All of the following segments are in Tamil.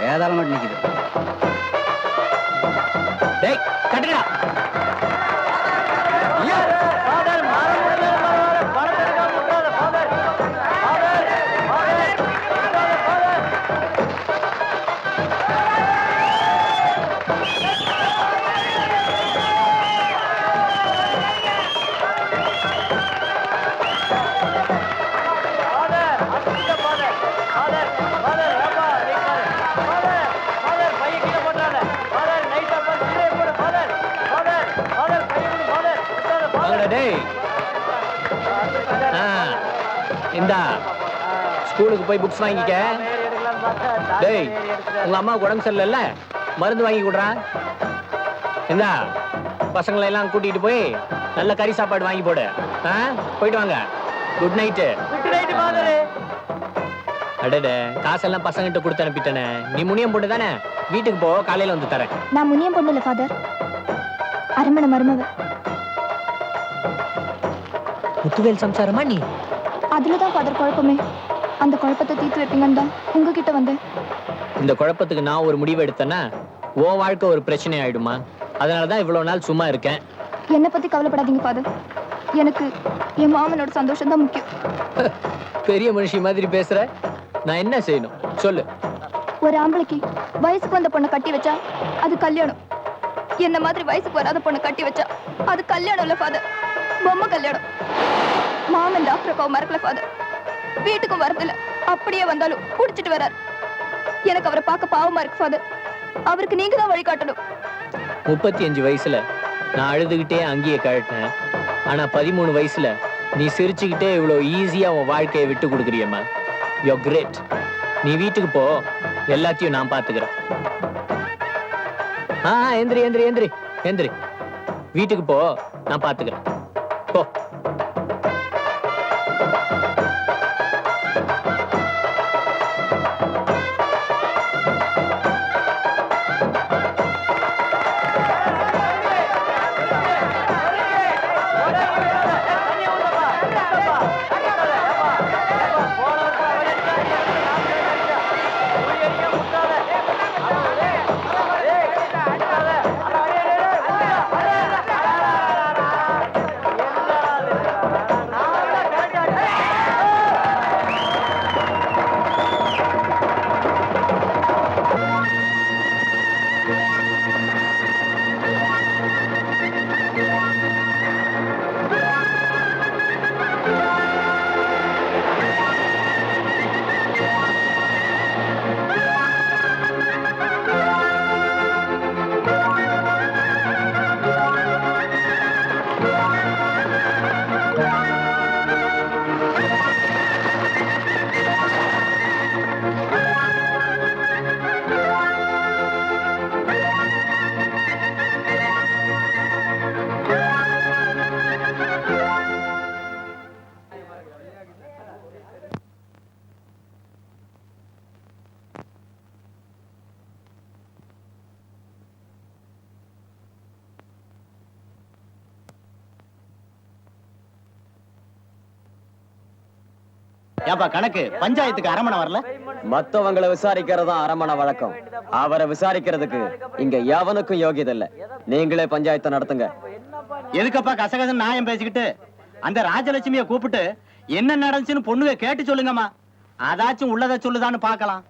வேதாளம் மட்டும் நிக்குது. டேய் கட்டுடா. இந்தா ஸ்கூலுக்கு போய் புக்ஸ் வாங்கிக்க. டேய் உங்க அம்மாவுக்கு உடம்பு சரியில்லைல்ல, மருந்து வாங்கி கொடுறா. இந்தா பசங்களை எல்லாம் கூட்டிட்டு போய் நல்ல கறி சாப்பாடு வாங்கி போடு. போயிட்டு வாங்க. Good night. அடடே காசெல்லாம் பசங்கிட்ட கொடுத்து அனுப்பிட்டேனே. நீ முனியம் பொண்ணு தானே, வீட்டுக்கு போ, காலையில வந்து தரேன். நான் முனியம் பொண்ணு இல்ல ஃபாதர், அரமணை மருமவ. முத்துவேல் சம்சாரமா நீ? அதுலதான் ஃபாதர் குழப்பமே. அந்த குழப்பத்தை தீர்த்து வைப்பீங்கன்னு தான் உங்ககிட்ட வந்தேன். இந்த குழப்பத்துக்கு நான் ஒரு முடிவு எடுத்தேன்னா உன் வாழ்க்கை ஒரு பிரச்சனை ஆயிடுமா? அதனாலதான் இவ்வளவு நாள் சும்மா இருக்கேன். என்னை பத்தி கவலைப்படாதீங்க ஃபாதர், எனக்கு என் மாமனோட சந்தோஷம் தான் முக்கியம். பெரிய மனுஷி மாதிரி பேசுற. நான் என்ன செய்யணும் சொல்லு. ஒரு ஆம்பளைக்கு வயசுக்கு வந்த பொண்ணை கட்டி வச்சா அது கல்யாணம். என்ன மாதிரி வயசுக்கு வராத பொண்ணை கட்டி வச்சா அது கல்யாணம் இல்ல ஃபாதர், பொம்மை கல்யாணம். மாமன் டாக்டர் அக்காவை மறக்கல ஃபாதர், வீட்டுக்கும் வரதில்ல. அப்படியே வந்தாலும் குடிச்சிட்டு வர்றார். எனக்கு அவரை பார்க்க பாவமா இருக்கு ஃபாதர். அவருக்கு நீங்க தான் வழிகாட்டணும். 35 வயசுல நான் அழுதுகிட்டே அங்கேயே கழட்டினேன். ஆனா 13 வயசுல நீ சிரிச்சுக்கிட்டே இவ்வளவு ஈஸியா உன் வாழ்க்கையை விட்டு கொடுக்குறியம்மா. You are great. நீ வீட்டுக்கு போ, எல்லாத்தையும் நான் பாத்துக்கிறேன். எந்திரி எந்திரி எந்திரி எந்திரி. வீட்டுக்கு போ, நான் பாத்துக்கிறேன். போ. ஏப்பா கணக்கு, பஞ்சாயத்துக்கு அரமணை வரல? மத்தவங்களை விசாரிக்கிறதா அரமணை வழக்கம். அவரை விசாரிக்கிறதுக்கு இங்க எவனுக்கும் யோகியதை இல்ல. நீங்களே பஞ்சாயத்தை நடத்துங்க. எதுக்கப்பா கசகசன் நியாயம் பேசிக்கிட்டு? அந்த ராஜலட்சுமியை கூப்பிட்டு என்ன நடந்துச்சுன்னு பொண்ணுங்க கேட்டு சொல்லுங்கம்மா. அதாச்சும் உள்ளதை சொல்லுதான்னு பாக்கலாம்.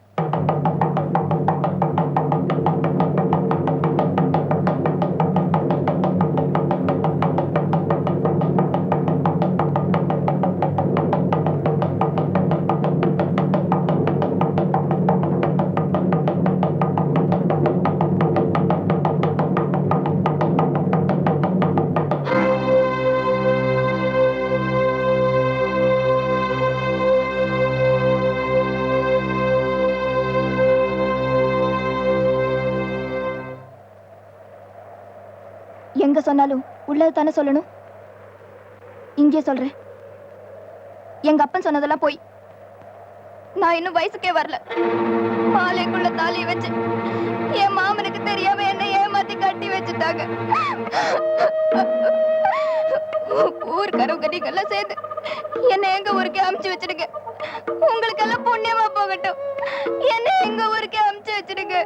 எங்க சொன்னாலும் உள்ளது தானே சொல்லணும். இங்கே சொல்றேன், எங்க அப்பன் சொன்னதெல்லாம் போய். நான் இன்னும் வயசுக்கே வரல. மாலைக்குள்ள தாலியை வச்சு என் மாமனுக்கு தெரியாம என்ன ஏமாத்தி கட்டி வச்சுட்டாங்க. ஊர்க்காரவங்க நீங்கெல்லாம் சேர்ந்து என்ன எங்க ஊருக்கு அமுச்சு வச்சிருங்க. உங்களுக்கு எல்லாம் புண்ணியமா போகட்டும். என்ன எங்க ஊருக்கு அமுச்சு வச்சிருங்க.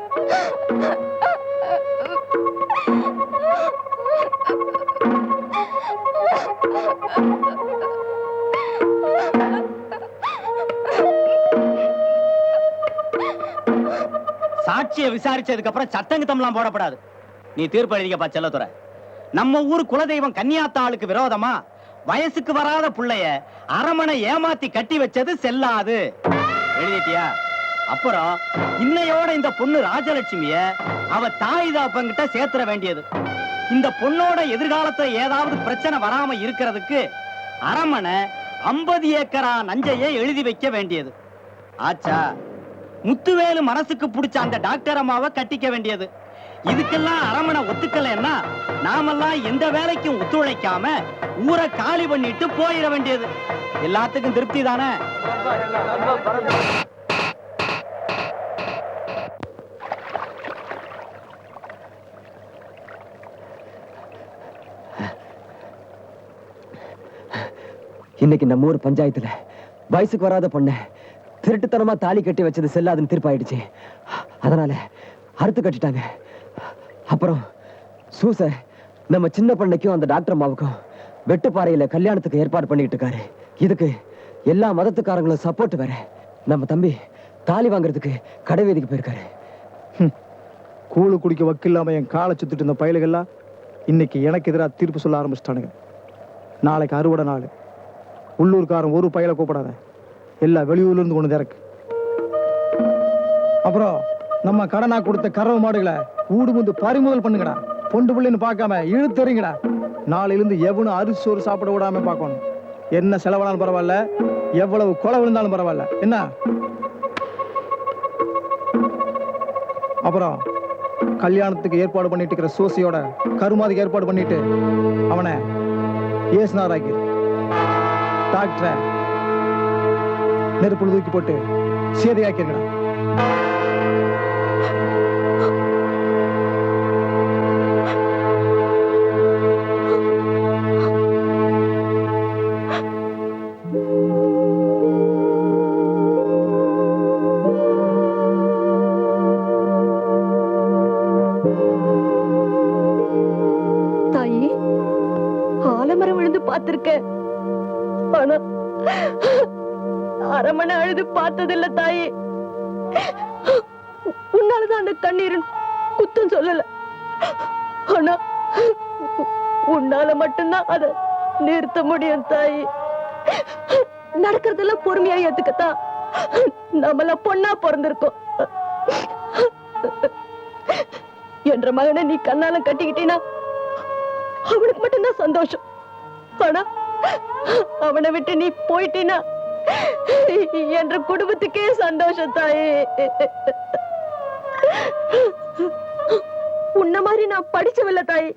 சாட்சியை விசாரிச்சதுக்கு அப்புறம் சட்டங்கிட்டம்லாம் போடப்படாது. நீ தீர்ப்பு எழுதிக்கப்பா செல்லத்துறை. நம்ம ஊர் குலதெய்வம் கன்னியாத்தாளுக்கு விரோதமா வயசுக்கு வராத புள்ளைய அரமனை ஏமாத்தி கட்டி வச்சது செல்லாது. எழுதிட்டியா? அப்புறம் இன்னையோட இந்த பொண்ணு ராஜலட்சுமிய அவ தாய் தாப்பங்கிட்ட சேர்த்துற வேண்டியது. இந்த பொண்ணோட எதிர்காலத்துல ஏதாவது பிரச்சனை வராம இருக்கிறதுக்கு அரமனை 50 ஏக்கரா நஞ்சையே எழுதி வைக்க வேண்டியது. ஆச்சா? முத்துவேலு மனசுக்கு பிடிச்ச அந்த டாக்டர் அம்மாவை கட்டிக்க வேண்டியது. இதுக்கெல்லாம் அரமனை ஒத்துக்கலைன்னா நாமெல்லாம் எந்த வேலைக்கும் ஒத்துழைக்காம ஊரை காலி பண்ணிட்டு போயிட வேண்டியது. எல்லாத்துக்கும் திருப்தி தானே? இன்னைக்கு நம்ம ஊர் பஞ்சாயத்துல வயசுக்கு வராத பொண்ணு திருட்டுத்தனமா தாலி கட்டி வச்சது செல்லாதுன்னு தீர்ப்பாயிடுச்சு. அதனால அறுத்து கட்டிட்டாங்க. அப்புறம் சூச நம்ம சின்ன பண்ணைக்கும் அந்த டாக்டர் அம்மாவுக்கும் வெட்டுப்பாறையில கல்யாணத்துக்கு ஏற்பாடு பண்ணிட்டு இருக்காரு. இதுக்கு எல்லா மதத்துக்காரங்களும் சப்போர்ட் வேற. நம்ம தம்பி தாலி வாங்குறதுக்கு கடை வீதிக்கு போயிருக்காரு. கூழு குடிக்க வக்கில்லாம என் காலை சுத்திட்டு இருந்த பயலுகள்லாம் இன்னைக்கு எனக்கு எதிராக தீர்ப்பு சொல்ல ஆரம்பிச்சிட்டானுங்க. நாளைக்கு அறுவடை நாள். உள்ளூர்காரன் ஒரு பயலை கூப்பிடாத, எல்லா வெளியூர்ல இருந்து கொண்டு இறக்கு. அப்புறம் நம்ம கடனா கொடுத்த கறவை மாடுகளை ஊடு முந்து பறிமுதல் பண்ணுங்கடா. பொண்டு பிள்ளைன்னு பார்க்காம இழுத்தறிங்கடா. நாளையிலிருந்து எவனும் அரிசி சோறு சாப்பிட விடாம பார்க்கணும். என்ன செலவானாலும் பரவாயில்ல, எவ்வளவு கொலை விழுந்தாலும் பரவாயில்ல. என்ன? அப்புறம் கல்யாணத்துக்கு ஏற்பாடு பண்ணிட்டு இருக்கிற சோசியோட கருமாதிக்கு ஏற்பாடு பண்ணிட்டு அவனை ஏசுனாராக்கி டாக்டரை நெருப்புல தூக்கி போட்டு சேதையாக்கிருக்கா. தாயி, ஆலமரம் விழுந்து பார்த்திருக்கேன், ஆனா அரமனை அழுது பார்த்ததில்ல தாயி. உன்னாலதான் அந்த கண்ணீர் குத்தம் சொல்லல, ஆனா உன்னால மட்டும்தான் அதை நிறுத்த முடியும் தாயி. நடக்கிறதெல்லாம் பொறுமையா ஏத்துக்கத்தான் நம்மள பொண்ணா பிறந்திருக்கோம். என்ற மகனை நீ கண்ணால கட்டிக்கிட்டீனா அவனுக்கு மட்டும்தான் சந்தோஷம். ஆனா அவனை விட்டு நீ போயிட்டீனா என்ற குடும்பத்துக்கே சந்தோஷம் தாயே. உன்ன மாதிரி நான் படிச்சவில்லை தாயே.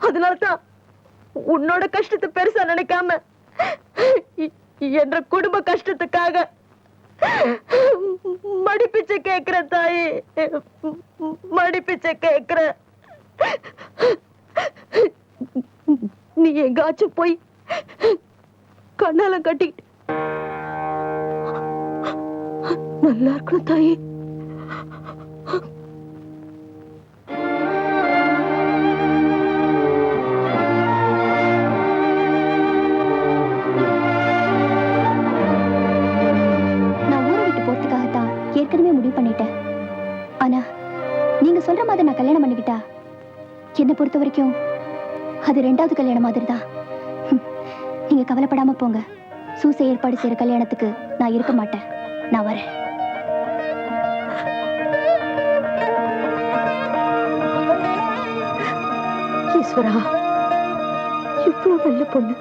அதனாலதான் உன்னோட கஷ்டத்தை பெருசா நினைக்காம என்ற குடும்ப கஷ்டத்துக்காக மடிப்பிச்சை கேக்குற தாயே, மடிப்பிச்சை கேக்குற. நீ எங்காச்சும் போய் கண்ணால கட்டிக்கிட்டு நல்லா இருக்கணும் தாயே. நான் ஊரை விட்டு போறதுக்காகத்தான் ஏற்கனவே முடிவு பண்ணிட்டேன். ஆனா நீங்க சொல்ற மாதிரி நான் கல்யாணம் பண்ணிக்கிட்டா என்னை பொறுத்த வரைக்கும் அது 2வது கல்யாணம் மாதிரி தான். நீங்க கவலைப்படாம போங்க. சூசை ஏற்பாடு செய்யற கல்யாணத்துக்கு நான் இருக்க மாட்டேன். நான் வரேன். ஈஸ்வரா, இவ்வளவு நல்ல பொண்ணு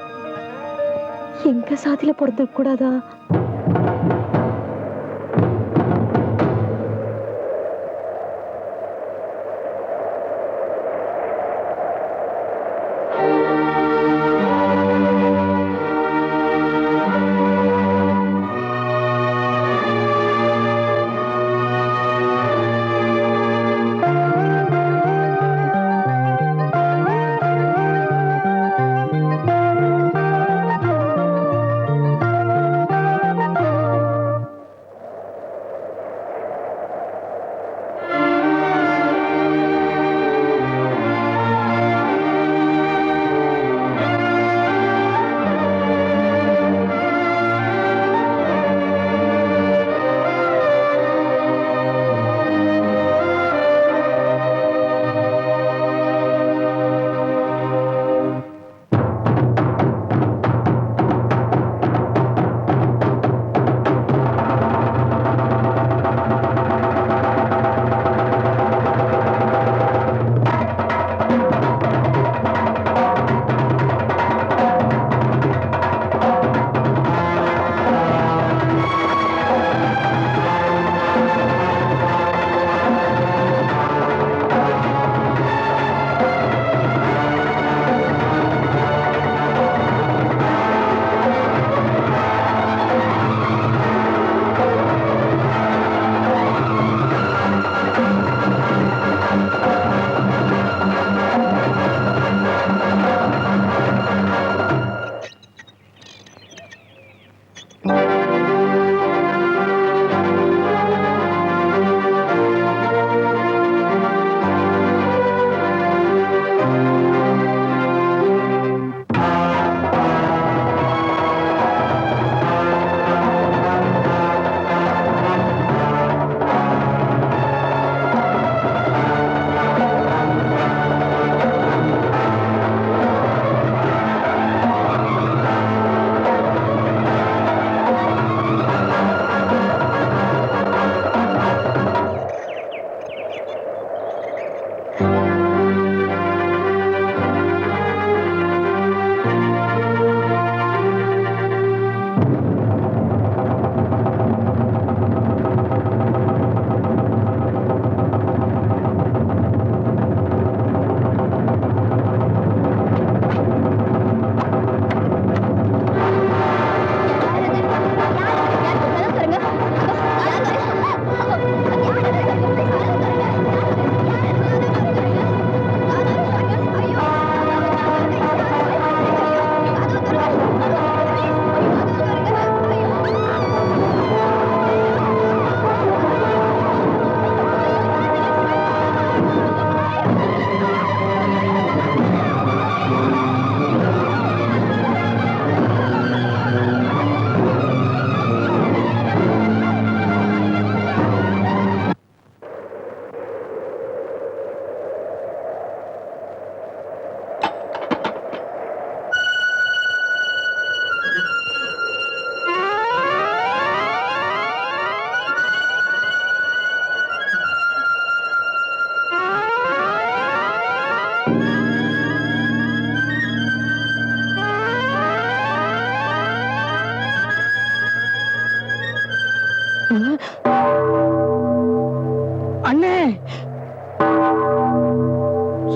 எங்க சாதியில பிறந்திருக்க கூடாதா?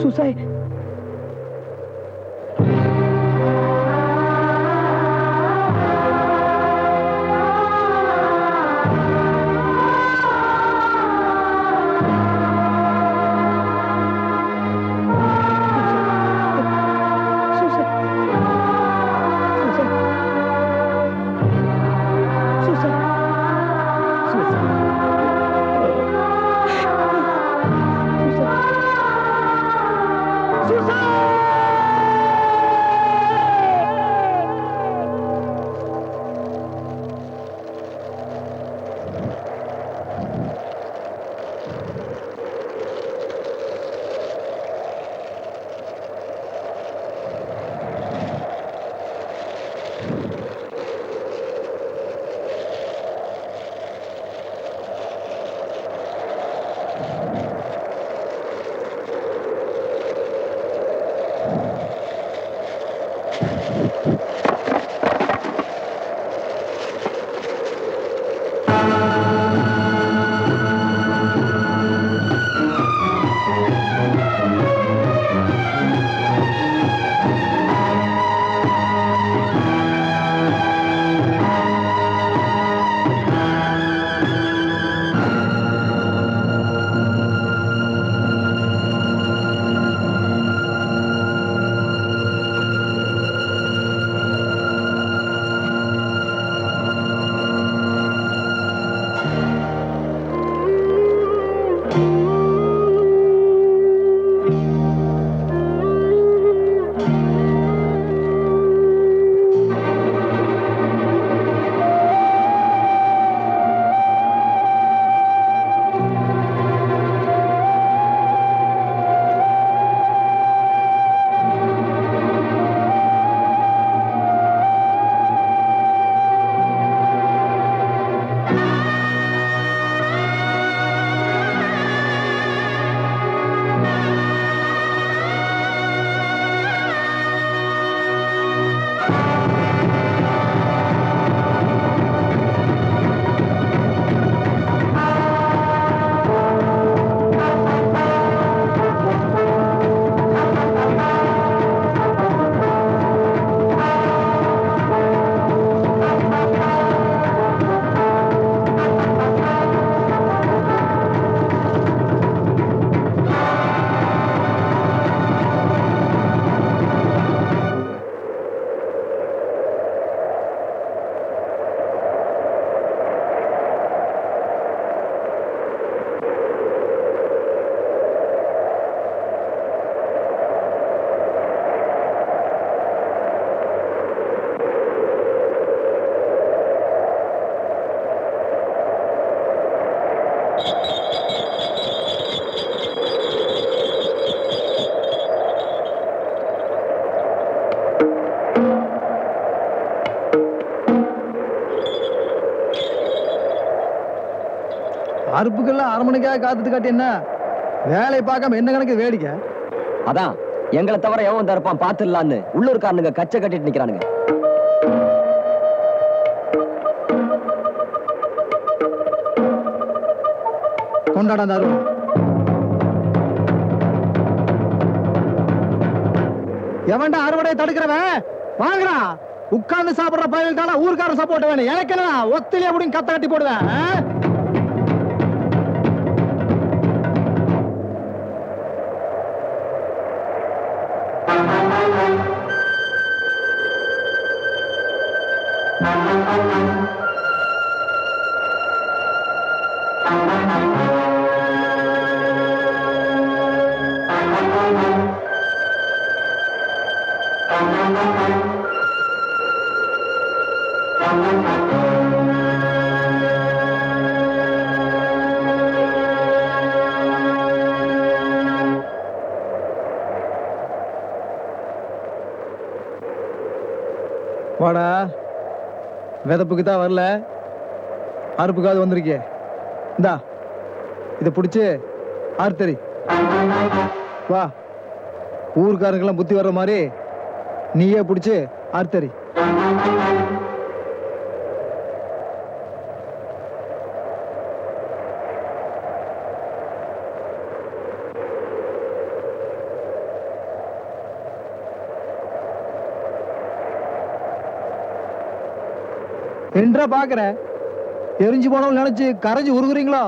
சூசைட். அறுப்புக்கெல்லாம் அரை மணிக்காக காத்துட்டு காட்டி என்ன வேலையை பார்க்காம என்ன கணக்கு வேடிக்கை? அதான் எங்களை தவிர எவன் வந்தா இருப்பான் பாத்துடலான்னு உள்ளூர்காரனுங்க கச்சை கட்டிட்டு நிக்கிறானுங்க. கொண்டாடா அந்த அருவம். எவன்டா அறுவடையை தடுக்கிறவன் வாங்குறா. உட்கார்ந்து சாப்பிடுற பயில்கால ஊருக்காரன் சப்போர்ட் வேணும். எனக்கு என்ன ஒத்திலே அப்படின்னு கத்த கட்டி போடுவேன். வாடா, விதப்புக்கு தான் வரல, அறுப்புக்காவது வந்திருக்கே. இந்தா இதை பிடிச்சு ஆர்த்தரி வா. ஊருக்காரங்கெல்லாம் புத்தி வர்ற மாதிரி நீயே பிடிச்சு ஆர்த்தரி. என்றா பாக்குற எரிஞ்சு போனவங்க நினைச்சு கரைஞ்சு உருகுறீங்களோ?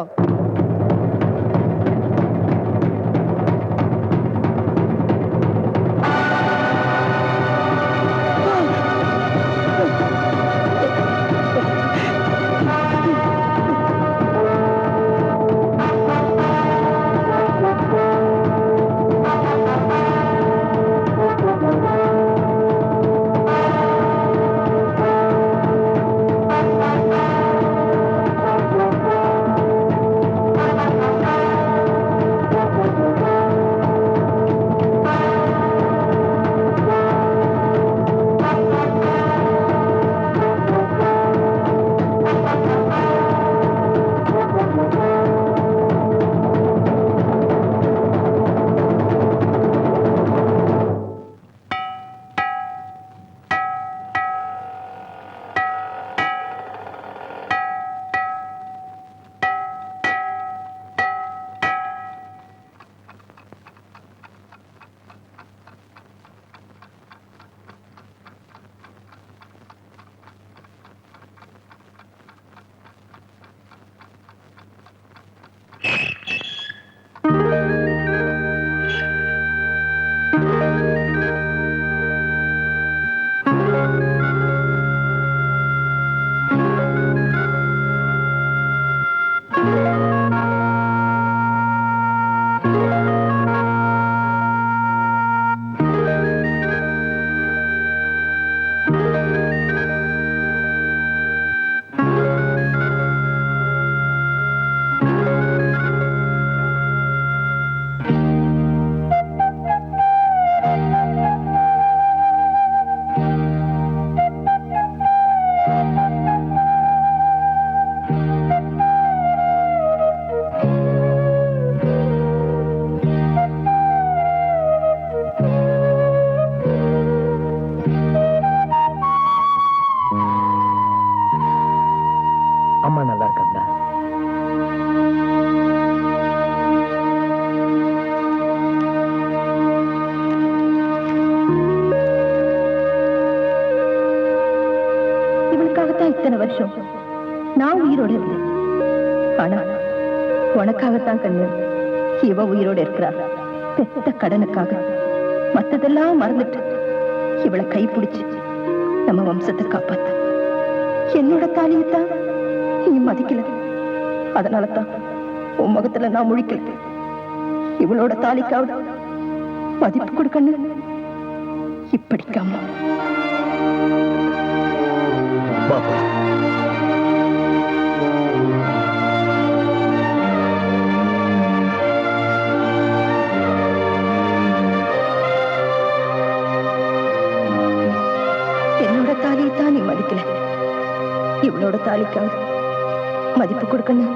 அம்மா நல்லா இருக்காங்களா? இவளுக்காகத்தான் இத்தனை வருஷம் நான் உயிரோட இருந்தேன். ஆனா உனக்காகத்தான் கண்ணு இவ உயிரோட இருக்கிறா. பெத்த கடனுக்காக மத்ததெல்லாம் மறந்துட்டு இவளை கைப்பிடிச்சு நம்ம வம்சத்தை காப்பாத்த என்னோட தாலியத்தான் நீ மதிக்கல. அதனாலதான் உன் முகத்துல நான் முழிக்கல. இவளோட தாலிக்காவது மதிப்பு கொடுக்கணும். இப்படிக்காம பாப்பா என்னோட தாலியத்தான் நீ மதிக்கல. இவளோட தாலிக்காவது மதிப்பு கொடுக்கணும்.